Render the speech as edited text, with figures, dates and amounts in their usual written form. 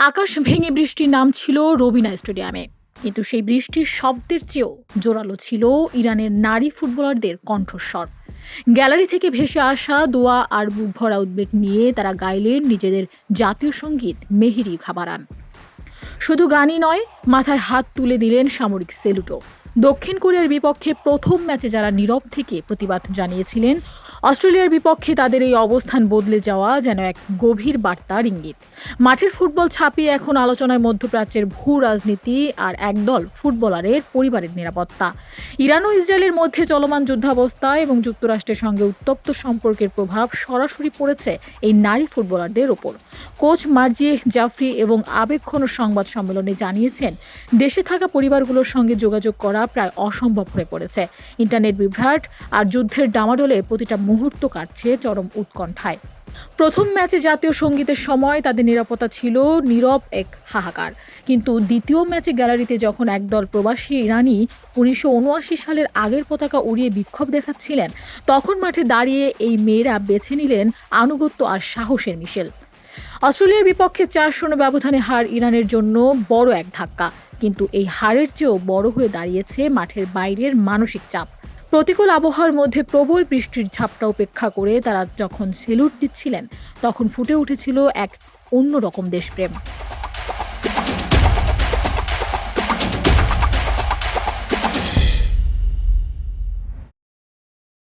আকাশ ভেঙে বৃষ্টি নামছিল রবিনা স্টেডিয়ামে, কিন্তু সেই বৃষ্টির শব্দের চেয়েও জোরালো ছিল ইরানের নারী ফুটবলারদের কণ্ঠস্বর। গ্যালারি থেকে ভেসে আসা দোয়া আর বুক ভরা উদ্বেগ নিয়ে তারা গাইলেন নিজেদের জাতীয় সঙ্গীত মেহেরি খাবারান। শুধু গানই নয়, মাথায় হাত তুলে দিলেন সামরিক সেলুটও। দক্ষিণ কোরিয়ার বিপক্ষে প্রথম ম্যাচে যারা নীরব থেকে প্রতিবাদ জানিয়েছিলেন, অস্ট্রেলিয়ার বিপক্ষে তাদের এই অবস্থান বদলে যাওয়া যেন এক গভীর বার্তার ইঙ্গিত। মাঠের ফুটবল ছাপিয়ে এখন আলোচনায় মধ্যপ্রাচ্যের ভূ রাজনীতি আর একদল ফুটবলারের পরিবারের নিরাপত্তা। ইরান ও ইসরায়েলের মধ্যে চলমান যুদ্ধাবস্থা এবং যুক্তরাষ্ট্রের সঙ্গে উত্তপ্ত সম্পর্কের প্রভাব সরাসরি পড়েছে এই নারী ফুটবলারদের ওপর। কোচ মার্জিয়ে জাফরি এবং আবেগঘন সংবাদ সম্মেলনে জানিয়েছেন, দেশে থাকা পরিবারগুলোর সঙ্গে যোগাযোগ করা প্রায় অসম্ভব হয়ে পড়েছে। ইন্টারনেট বিভ্রাট আর যুদ্ধের ডামাডোলে প্রতিটা মুহূর্ত কাটছে চরম উৎকণ্ঠায়। প্রথম ম্যাচে জাতীয় সঙ্গীতের সময় তাদের নিরাপত্তা ছিল নীরব এক হাহাকার, কিন্তু দ্বিতীয় ম্যাচে গ্যালারিতে যখন একদল প্রবাসী ইরানি 1979 সালের আগের পতাকা উড়িয়ে বিক্ষোভ দেখাচ্ছিলেন, তখন মাঠে দাঁড়িয়ে এই মেয়েরা বেছে নিলেন আনুগত্য আর সাহসের মিশেল। অস্ট্রেলিয়ার বিপক্ষে 4-0 ব্যবধানে হার ইরানের জন্য বড় এক ধাক্কা, কিন্তু এই হারের চেয়েও বড় হয়ে দাঁড়িয়েছে মাঠের বাইরের মানসিক চাপ। প্রতিকূল আবহাওয়ার মধ্যে প্রবল বৃষ্টির ঝাপটা উপেক্ষা করে তারা যখন সেলুট দিচ্ছিলেন, তখন ফুটে উঠেছিল এক অন্যরকম দেশপ্রেম।